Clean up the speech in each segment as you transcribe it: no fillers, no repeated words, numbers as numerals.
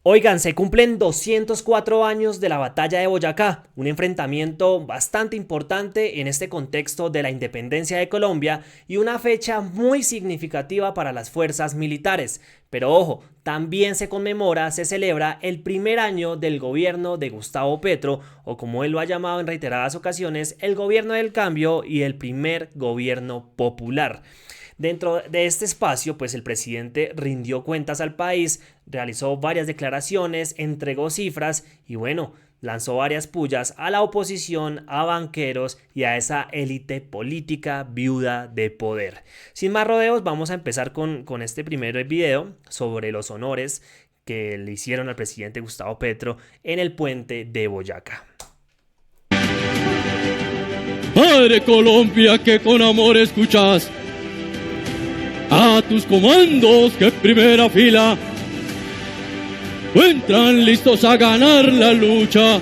Oigan, se cumplen 204 años de la batalla de Boyacá, un enfrentamiento bastante importante en este contexto de la independencia de Colombia y una fecha muy significativa para las fuerzas militares. Pero ojo, también se celebra el primer año del gobierno de Gustavo Petro, o como él lo ha llamado en reiteradas ocasiones, el gobierno del cambio y el primer gobierno popular. Dentro de este espacio, pues el presidente rindió cuentas al país, realizó varias declaraciones, entregó cifras y bueno, lanzó varias pullas a la oposición, a banqueros y a esa élite política viuda de poder. Sin más rodeos, vamos a empezar con este primer video sobre los honores que le hicieron al presidente Gustavo Petro en el puente de Boyacá. Madre Colombia, que con amor escuchas a tus comandos que en primera fila entran listos a ganar la lucha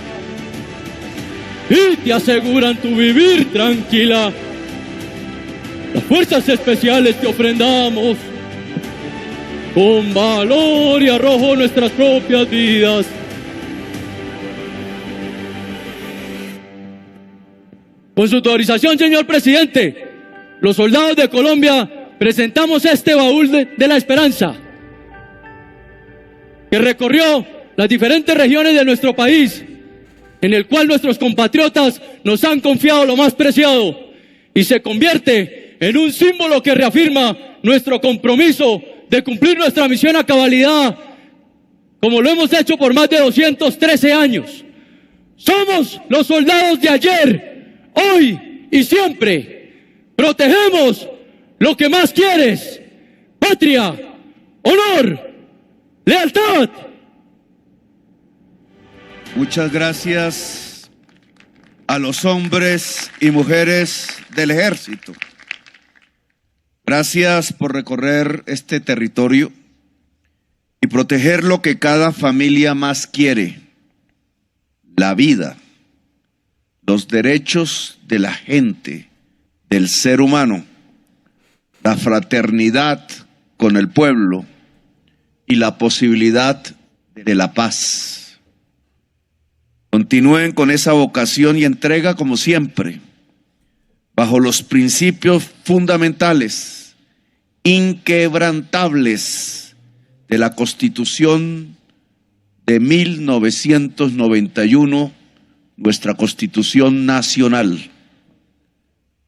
y te aseguran tu vivir tranquila. Las fuerzas especiales te ofrendamos con valor y arrojo nuestras propias vidas. Con su autorización, señor presidente, los soldados de Colombia presentamos este baúl de la esperanza, que recorrió las diferentes regiones de nuestro país, en el cual nuestros compatriotas nos han confiado lo más preciado, y se convierte en un símbolo que reafirma nuestro compromiso de cumplir nuestra misión a cabalidad, como lo hemos hecho por más de 213 años. Somos los soldados de ayer, hoy y siempre. Protegemos lo que más quieres: patria, honor, lealtad. Muchas gracias a los hombres y mujeres del ejército. Gracias por recorrer este territorio y proteger lo que cada familia más quiere: la vida, los derechos de la gente, del ser humano, la fraternidad con el pueblo y la posibilidad de la paz. Continúen con esa vocación y entrega como siempre, bajo los principios fundamentales, inquebrantables de la Constitución de 1991, nuestra Constitución Nacional: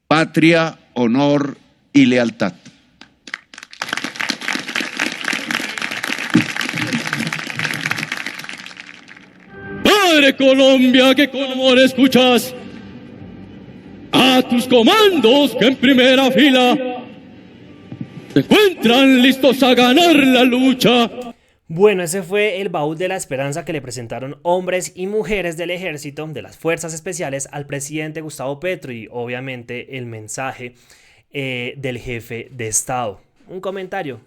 patria, honor y lealtad. Madre Colombia, que con amor escuchas a tus comandos que en primera fila se encuentran listos a ganar la lucha. Bueno, ese fue el baúl de la esperanza que le presentaron hombres y mujeres del ejército, de las fuerzas especiales, al presidente Gustavo Petro, y obviamente el mensaje del jefe de Estado. Un comentario: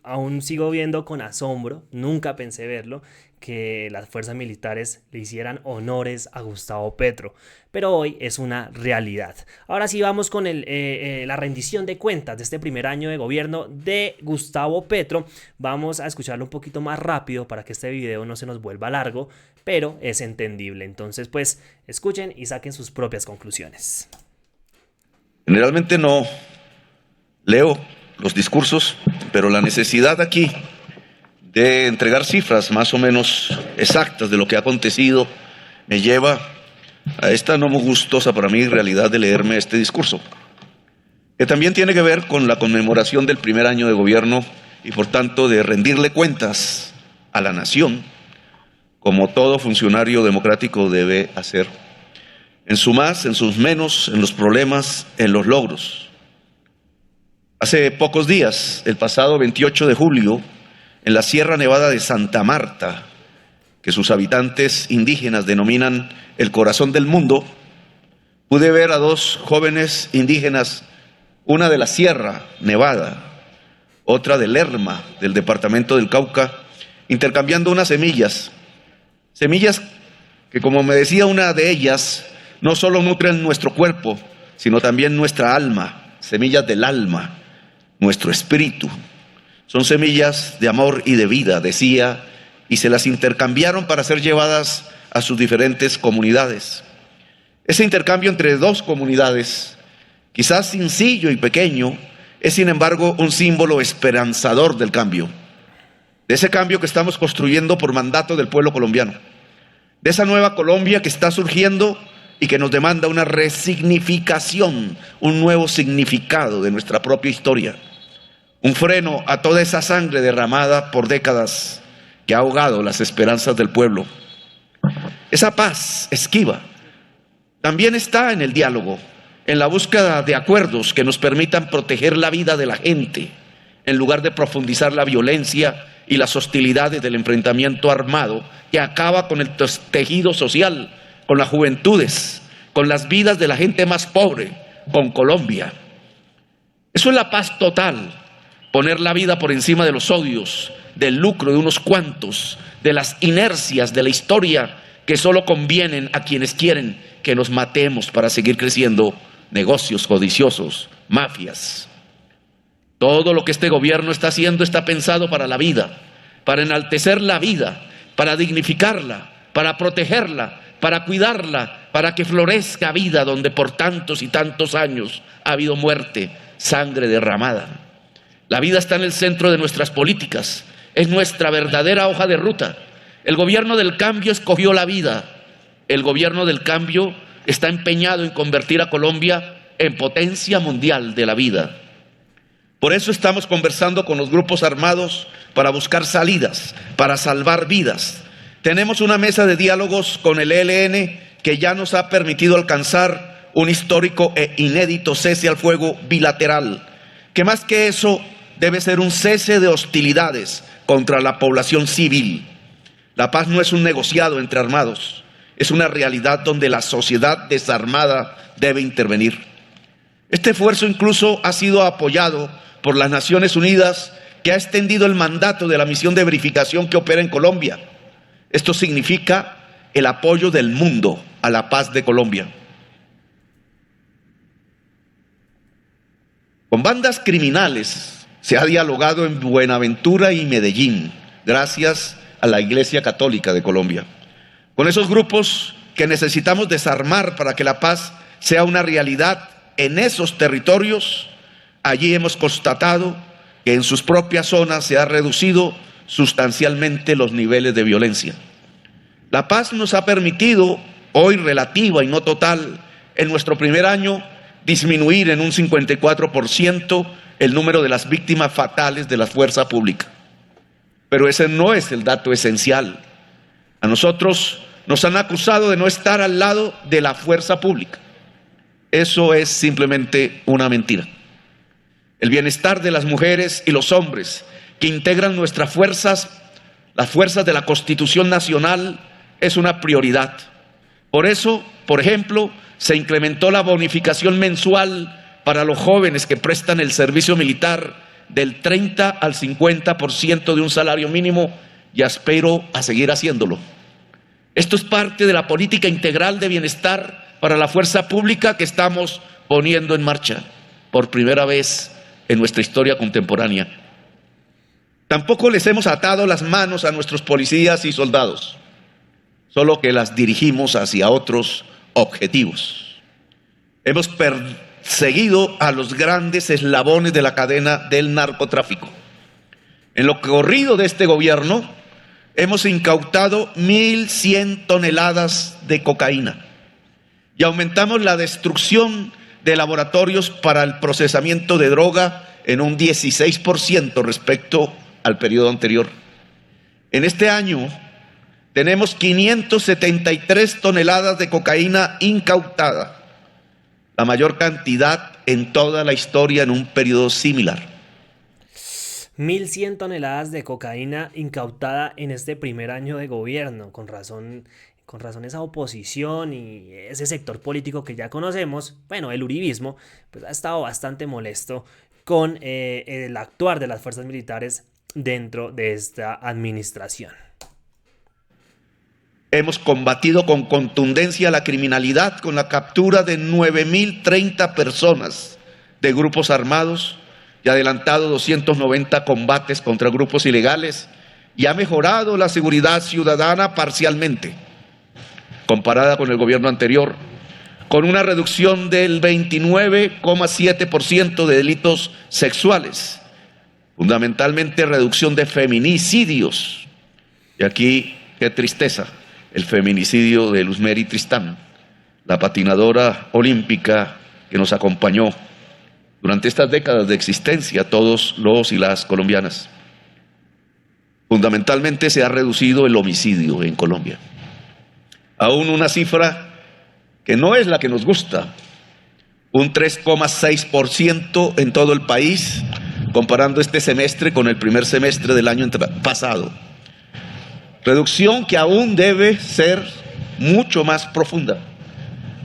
aún sigo viendo con asombro, nunca pensé verlo, que las fuerzas militares le hicieran honores a Gustavo Petro, pero hoy es una realidad. Ahora sí vamos con la rendición de cuentas de este primer año de gobierno de Gustavo Petro. Vamos a escucharlo un poquito más rápido para que este video no se nos vuelva largo, pero es entendible. Entonces, pues, escuchen y saquen sus propias conclusiones. Generalmente no leo los discursos, pero la necesidad aquí de entregar cifras más o menos exactas de lo que ha acontecido me lleva a esta no muy gustosa para mí realidad de leerme este discurso, que también tiene que ver con la conmemoración del primer año de gobierno y por tanto de rendirle cuentas a la nación, como todo funcionario democrático debe hacer, en su más, en sus menos, en los problemas, en los logros. Hace pocos días, el pasado 28 de julio, en la Sierra Nevada de Santa Marta, que sus habitantes indígenas denominan el corazón del mundo, pude ver a dos jóvenes indígenas, una de la Sierra Nevada, otra de Lerma, del departamento del Cauca, intercambiando unas semillas que, como me decía una de ellas, no solo nutren nuestro cuerpo, sino también nuestra alma, semillas del alma, nuestro espíritu. Son semillas de amor y de vida, decía y se las intercambiaron para ser llevadas a sus diferentes comunidades. Ese intercambio entre dos comunidades, quizás sencillo y pequeño, es sin embargo un símbolo esperanzador del cambio, de ese cambio que estamos construyendo por mandato del pueblo colombiano, de esa nueva Colombia que está surgiendo y que nos demanda una resignificación, un nuevo significado de nuestra propia historia, un freno a toda esa sangre derramada por décadas que ha ahogado las esperanzas del pueblo. Esa paz esquiva también está en el diálogo, en la búsqueda de acuerdos que nos permitan proteger la vida de la gente, en lugar de profundizar la violencia y las hostilidades del enfrentamiento armado que acaba con el tejido social, con las juventudes, con las vidas de la gente más pobre, con Colombia. Eso es la paz total, poner la vida por encima de los odios, del lucro de unos cuantos, de las inercias de la historia que solo convienen a quienes quieren que nos matemos para seguir creciendo, negocios codiciosos, mafias. Todo lo que este gobierno está haciendo está pensado para la vida, para enaltecer la vida, para dignificarla, para protegerla, para cuidarla, para que florezca vida donde por tantos y tantos años ha habido muerte, sangre derramada. La vida está en el centro de nuestras políticas, es nuestra verdadera hoja de ruta. El gobierno del cambio escogió la vida. El gobierno del cambio está empeñado en convertir a Colombia en potencia mundial de la vida. Por eso estamos conversando con los grupos armados para buscar salidas, para salvar vidas. Tenemos una mesa de diálogos con el ELN que ya nos ha permitido alcanzar un histórico e inédito cese al fuego bilateral, que más que eso debe ser un cese de hostilidades contra la población civil. La paz no es un negociado entre armados, es una realidad donde la sociedad desarmada debe intervenir. Este esfuerzo incluso ha sido apoyado por las Naciones Unidas, que ha extendido el mandato de la misión de verificación que opera en Colombia. Esto significa el apoyo del mundo a la paz de Colombia. Con bandas criminales se ha dialogado en Buenaventura y Medellín, gracias a la Iglesia Católica de Colombia. Con esos grupos que necesitamos desarmar para que la paz sea una realidad en esos territorios, allí hemos constatado que en sus propias zonas se ha reducido sustancialmente los niveles de violencia. La paz nos ha permitido, hoy relativa y no total, en nuestro primer año, disminuir en un 54% el número de las víctimas fatales de la fuerza pública. Pero ese no es el dato esencial. A nosotros nos han acusado de no estar al lado de la fuerza pública. Eso es simplemente una mentira. El bienestar de las mujeres y los hombres que integran nuestras fuerzas, las fuerzas de la Constitución Nacional, es una prioridad. Por eso, por ejemplo, se incrementó la bonificación mensual para los jóvenes que prestan el servicio militar del 30 al 50% de un salario mínimo, y aspiro a seguir haciéndolo. Esto es parte de la política integral de bienestar para la fuerza pública que estamos poniendo en marcha por primera vez en nuestra historia contemporánea. Tampoco les hemos atado las manos a nuestros policías y soldados, solo que las dirigimos hacia otros objetivos. Hemos perseguido a los grandes eslabones de la cadena del narcotráfico. En lo corrido de este gobierno, hemos incautado 1.100 toneladas de cocaína y aumentamos la destrucción de laboratorios para el procesamiento de droga en un 16% respecto al periodo anterior. En este año tenemos 573 toneladas de cocaína incautada, la mayor cantidad en toda la historia en un periodo similar. 1.100 toneladas de cocaína incautada en este primer año de gobierno. Con razón esa oposición y ese sector político que ya conocemos, bueno, el uribismo, pues ha estado bastante molesto con el actuar de las fuerzas militares dentro de esta administración. Hemos combatido con contundencia la criminalidad con la captura de 9.030 personas de grupos armados y adelantado 290 combates contra grupos ilegales y ha mejorado la seguridad ciudadana parcialmente, comparada con el gobierno anterior, con una reducción del 29,7% de delitos sexuales, fundamentalmente reducción de feminicidios. Y aquí, qué tristeza, el feminicidio de Luzmeri Tristán, la patinadora olímpica que nos acompañó durante estas décadas de existencia, todos los y las colombianas. Fundamentalmente se ha reducido el homicidio en Colombia. Aún una cifra que no es la que nos gusta, un 3,6% en todo el país, comparando este semestre con el primer semestre del año pasado. Reducción que aún debe ser mucho más profunda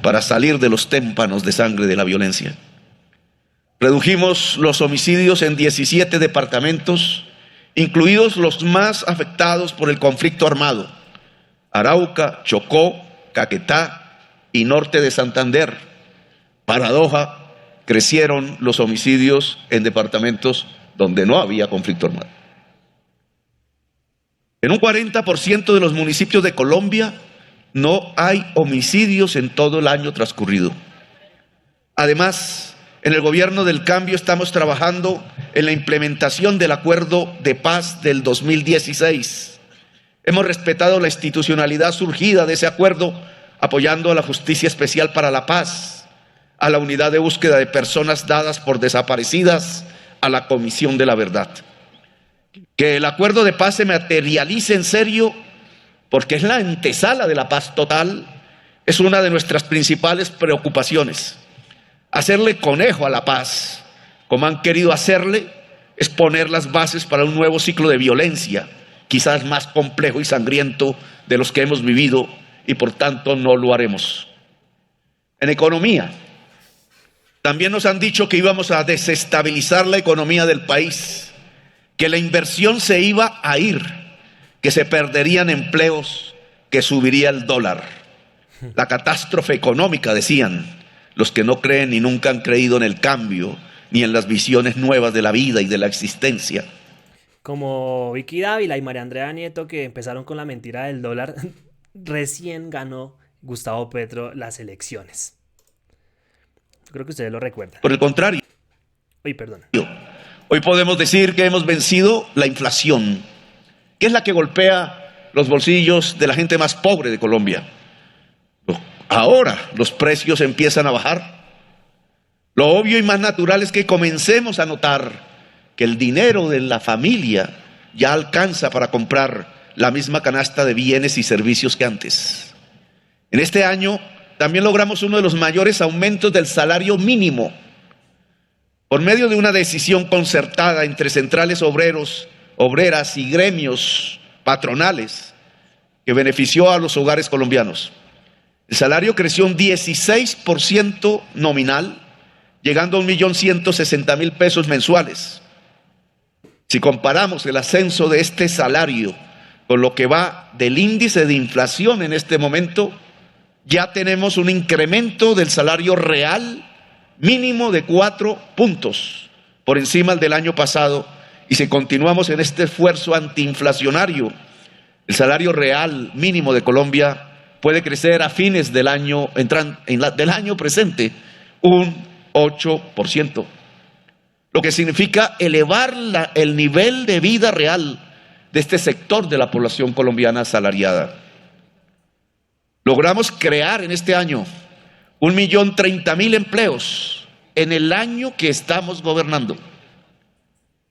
para salir de los témpanos de sangre de la violencia. Redujimos los homicidios en 17 departamentos, incluidos los más afectados por el conflicto armado: Arauca, Chocó, Caquetá y norte de Santander. Paradoja, crecieron los homicidios en departamentos donde no había conflicto armado. En un 40% de los municipios de Colombia no hay homicidios en todo el año transcurrido. Además, en el gobierno del cambio estamos trabajando en la implementación del acuerdo de paz del 2016. Hemos respetado la institucionalidad surgida de ese acuerdo, apoyando a la Justicia Especial para la Paz, a la Unidad de Búsqueda de Personas dadas por desaparecidas, a la Comisión de la Verdad. Que el acuerdo de paz se materialice en serio, porque es la antesala de la paz total, es una de nuestras principales preocupaciones. Hacerle conejo a la paz, como han querido hacerle, es poner las bases para un nuevo ciclo de violencia, quizás más complejo y sangriento de los que hemos vivido, y por tanto no lo haremos. En economía, también nos han dicho que íbamos a desestabilizar la economía del país, que la inversión se iba a ir, que se perderían empleos, que subiría el dólar. La catástrofe económica, decían los que no creen ni nunca han creído en el cambio, ni en las visiones nuevas de la vida y de la existencia. Como Vicky Dávila y María Andrea Nieto, que empezaron con la mentira del dólar, recién ganó Gustavo Petro las elecciones. Yo creo que ustedes lo recuerdan. Por el contrario, hoy podemos decir que hemos vencido la inflación, que es la que golpea los bolsillos de la gente más pobre de Colombia. Ahora los precios empiezan a bajar. Lo obvio y más natural es que comencemos a notar que el dinero de la familia ya alcanza para comprar la misma canasta de bienes y servicios que antes. En este año también logramos uno de los mayores aumentos del salario mínimo, por medio de una decisión concertada entre centrales obreras y gremios patronales que benefició a los hogares colombianos. El salario creció un 16% nominal, llegando a 1.160.000 pesos mensuales. Si comparamos el ascenso de este salario con lo que va del índice de inflación en este momento, ya tenemos un incremento del salario real mínimo de 4 puntos por encima del año pasado, y si continuamos en este esfuerzo antiinflacionario, el salario real mínimo de Colombia puede crecer a fines del año, del año presente, un 8%, lo que significa elevar el nivel de vida real de este sector de la población colombiana asalariada. Logramos crear en este año 1.030.000 empleos en el año que estamos gobernando.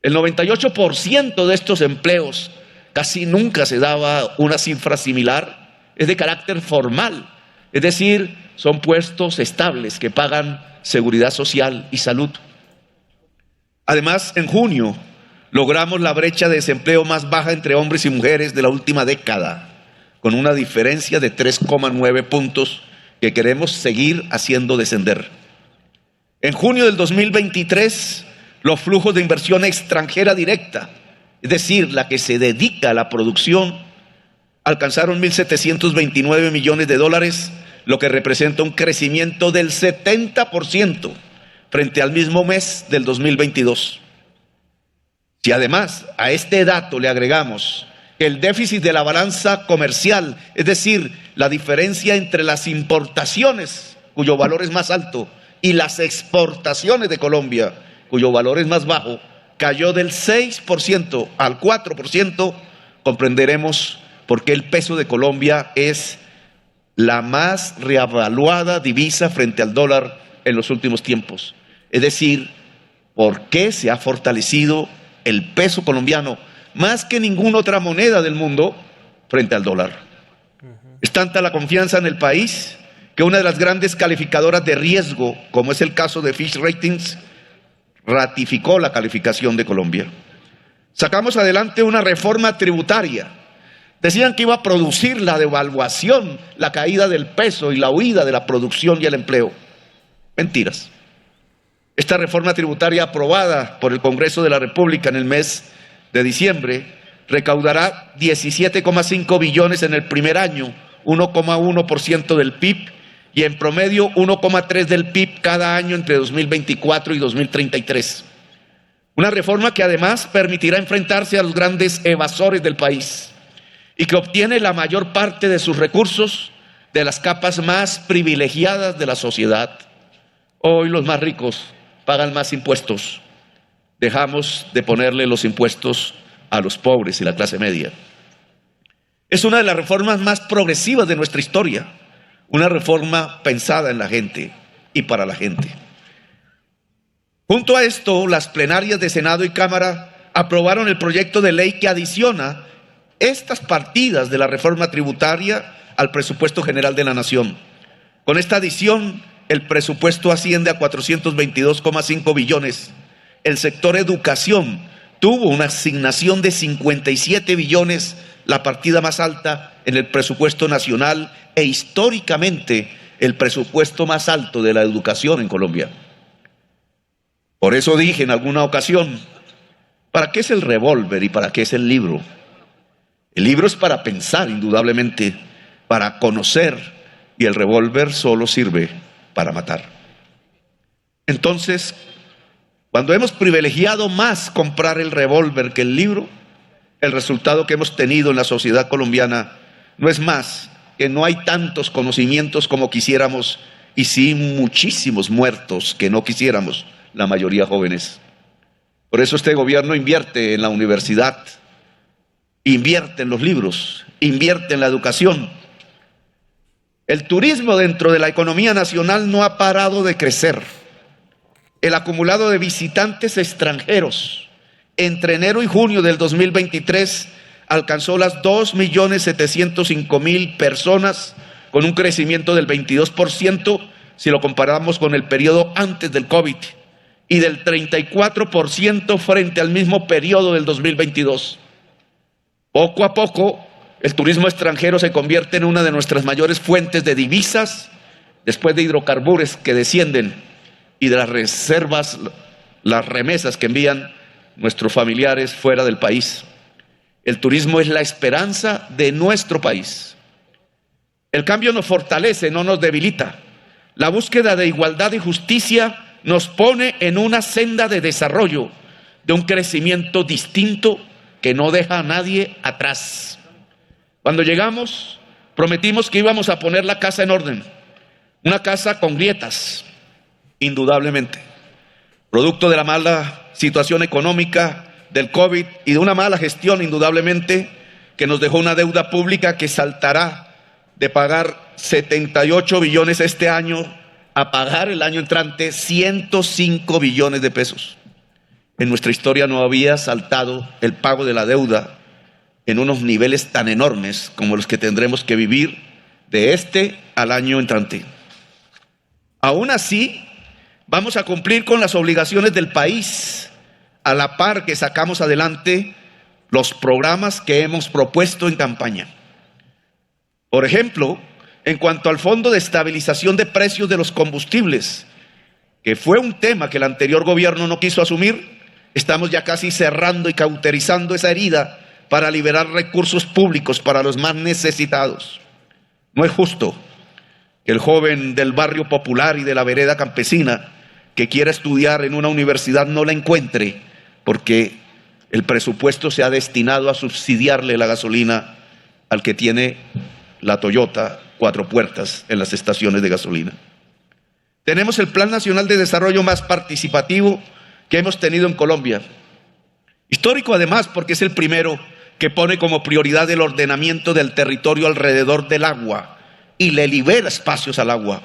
El 98% de estos empleos, casi nunca se daba una cifra similar, es de carácter formal, es decir, son puestos estables que pagan seguridad social y salud. Además, en junio logramos la brecha de desempleo más baja entre hombres y mujeres de la última década, con una diferencia de 3,9 puntos que queremos seguir haciendo descender. En junio del 2023, los flujos de inversión extranjera directa, es decir, la que se dedica a la producción, alcanzaron 1.729 millones de dólares, lo que representa un crecimiento del 70% frente al mismo mes del 2022. Si además a este dato le agregamos que el déficit de la balanza comercial, es decir, la diferencia entre las importaciones, cuyo valor es más alto, y las exportaciones de Colombia, cuyo valor es más bajo, cayó del 6% al 4%, comprenderemos por qué el peso de Colombia es la más reavaluada divisa frente al dólar en los últimos tiempos. Es decir, por qué se ha fortalecido el peso colombiano más que ninguna otra moneda del mundo frente al dólar. Es tanta la confianza en el país que una de las grandes calificadoras de riesgo, como es el caso de Fitch Ratings, ratificó la calificación de Colombia. Sacamos adelante una reforma tributaria. Decían que iba a producir la devaluación, la caída del peso y la huida de la producción y el empleo. Mentiras. Esta reforma tributaria aprobada por el Congreso de la República en el mes de diciembre recaudará 17,5 billones en el primer año, 1,1% del PIB, y en promedio 1,3% del PIB cada año entre 2024 y 2033. Una reforma que además permitirá enfrentarse a los grandes evasores del país y que obtiene la mayor parte de sus recursos de las capas más privilegiadas de la sociedad. Hoy los más ricos pagan más impuestos. Dejamos de ponerle los impuestos a los pobres y la clase media. Es una de las reformas más progresivas de nuestra historia, una reforma pensada en la gente y para la gente. Junto a esto, las plenarias de Senado y Cámara aprobaron el proyecto de ley que adiciona estas partidas de la reforma tributaria al presupuesto general de la Nación. Con esta adición, el presupuesto asciende a 422,5 billones. El sector educación tuvo una asignación de 57 billones, la partida más alta en el presupuesto nacional e históricamente el presupuesto más alto de la educación en Colombia. Por eso dije en alguna ocasión, ¿para qué es el revólver y para qué es el libro? El libro es para pensar, indudablemente, para conocer, y el revólver solo sirve para matar. Entonces, cuando hemos privilegiado más comprar el revólver que el libro, el resultado que hemos tenido en la sociedad colombiana no es más que no hay tantos conocimientos como quisiéramos y sí muchísimos muertos que no quisiéramos, la mayoría jóvenes. Por eso este gobierno invierte en la universidad, invierte en los libros, invierte en la educación. El turismo dentro de la economía nacional no ha parado de crecer. El acumulado de visitantes extranjeros entre enero y junio del 2023 alcanzó las 2.705.000 personas, con un crecimiento del 22% si lo comparamos con el periodo antes del COVID y del 34% frente al mismo periodo del 2022. Poco a poco, el turismo extranjero se convierte en una de nuestras mayores fuentes de divisas, después de hidrocarburos que descienden y de las reservas, las remesas que envían nuestros familiares fuera del país. El turismo es la esperanza de nuestro país. El cambio nos fortalece, no nos debilita. La búsqueda de igualdad y justicia nos pone en una senda de desarrollo, de un crecimiento distinto que no deja a nadie atrás. Cuando llegamos, prometimos que íbamos a poner la casa en orden, una casa con grietas, indudablemente, producto de la mala situación económica, del COVID y de una mala gestión, indudablemente, que nos dejó una deuda pública que saltará de pagar 78 billones este año a pagar el año entrante 105 billones de pesos. En nuestra historia no había saltado el pago de la deuda en unos niveles tan enormes como los que tendremos que vivir de este al año entrante. Aún así, vamos a cumplir con las obligaciones del país, a la par que sacamos adelante los programas que hemos propuesto en campaña. Por ejemplo, en cuanto al Fondo de Estabilización de Precios de los Combustibles, que fue un tema que el anterior gobierno no quiso asumir, estamos ya casi cerrando y cauterizando esa herida para liberar recursos públicos para los más necesitados. No es justo que el joven del barrio popular y de la vereda campesina que quiera estudiar en una universidad no la encuentre porque el presupuesto se ha destinado a subsidiarle la gasolina al que tiene la Toyota 4 puertas en las estaciones de gasolina. Tenemos el Plan Nacional de Desarrollo más participativo que hemos tenido en Colombia. Histórico además porque es el primero que pone como prioridad el ordenamiento del territorio alrededor del agua y le libera espacios al agua.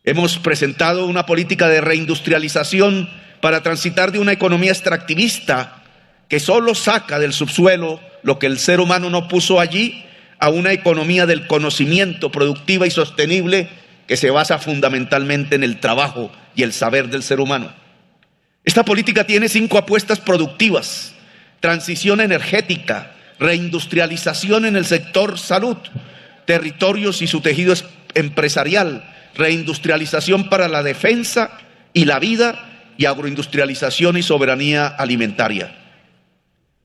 Hemos presentado una política de reindustrialización para transitar de una economía extractivista que solo saca del subsuelo lo que el ser humano no puso allí, a una economía del conocimiento productiva y sostenible que se basa fundamentalmente en el trabajo y el saber del ser humano. Esta política tiene 5 apuestas productivas: transición energética, reindustrialización en el sector salud, territorios y su tejido empresarial, reindustrialización para la defensa y la vida, y agroindustrialización y soberanía alimentaria.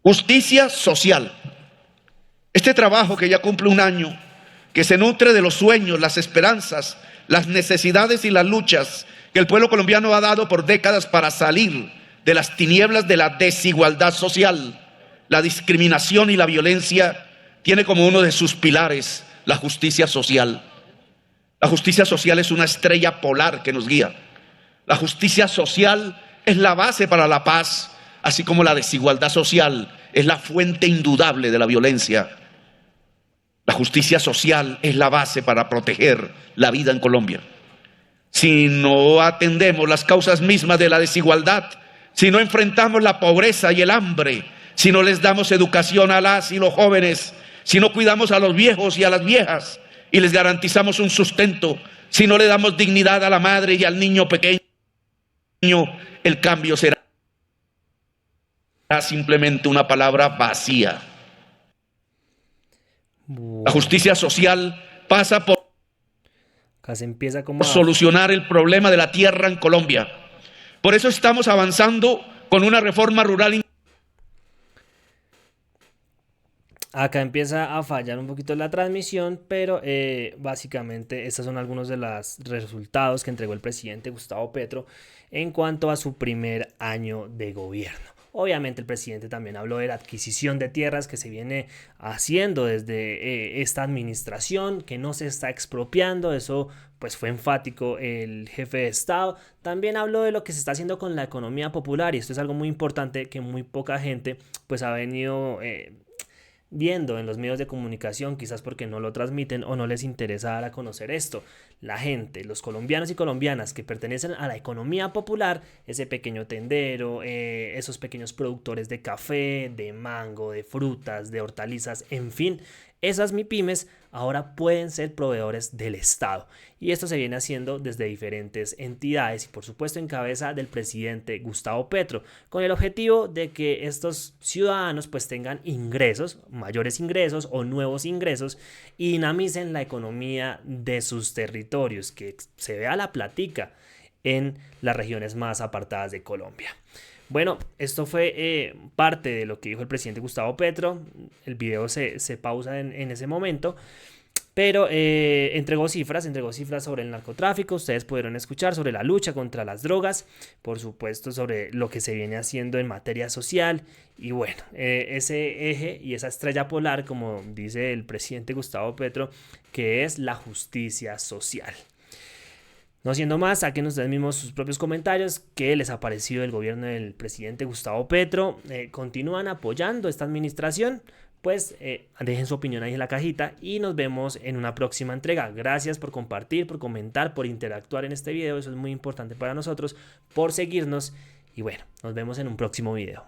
Justicia social. Este trabajo que ya cumple un año, que se nutre de los sueños, las esperanzas, las necesidades y las luchas que el pueblo colombiano ha dado por décadas para salir de las tinieblas de la desigualdad social, la discriminación y la violencia, tiene como uno de sus pilares la justicia social. La justicia social es una estrella polar que nos guía. La justicia social es la base para la paz, así como la desigualdad social es la fuente indudable de la violencia. La justicia social es la base para proteger la vida en Colombia. Si no atendemos las causas mismas de la desigualdad, si no enfrentamos la pobreza y el hambre, si no les damos educación a las y los jóvenes, si no cuidamos a los viejos y a las viejas y les garantizamos un sustento, si no le damos dignidad a la madre y al niño pequeño, el cambio será simplemente una palabra vacía. La justicia social pasa por Acá se empieza como solucionar el problema de la tierra en Colombia. Por eso estamos avanzando con una reforma rural. Acá empieza a fallar un poquito la transmisión, pero básicamente estos son algunos de los resultados que entregó el presidente Gustavo Petro en cuanto a su primer año de gobierno. Obviamente el presidente también habló de la adquisición de tierras que se viene haciendo desde esta administración, que no se está expropiando. Eso pues fue enfático el jefe de Estado. También habló de lo que se está haciendo con la economía popular, y esto es algo muy importante que muy poca gente pues ha venido viendo en los medios de comunicación, quizás porque no lo transmiten o no les interesa dar a conocer esto. La gente, los colombianos y colombianas que pertenecen a la economía popular, ese pequeño tendero, esos pequeños productores de café, de mango, de frutas, de hortalizas, en fin, esas MIPYMES ahora pueden ser proveedores del Estado. Y esto se viene haciendo desde diferentes entidades y por supuesto en cabeza del presidente Gustavo Petro, con el objetivo de que estos ciudadanos pues tengan ingresos, mayores ingresos o nuevos ingresos, y dinamicen la economía de sus territorios, que se vea la plática en las regiones más apartadas de Colombia. Bueno, esto fue parte de lo que dijo el presidente Gustavo Petro. El video se pausa en ese momento, pero entregó cifras sobre el narcotráfico. Ustedes pudieron escuchar sobre la lucha contra las drogas, por supuesto sobre lo que se viene haciendo en materia social, y bueno, ese eje y esa estrella polar, como dice el presidente Gustavo Petro, que es la justicia social. No siendo más, saquen ustedes mismos sus propios comentarios. ¿Qué les ha parecido el gobierno del presidente Gustavo Petro? ¿Continúan apoyando esta administración? Pues dejen su opinión ahí en la cajita y nos vemos en una próxima entrega. Gracias por compartir, por comentar, por interactuar en este video. Eso es muy importante para nosotros, por seguirnos. Y bueno, nos vemos en un próximo video.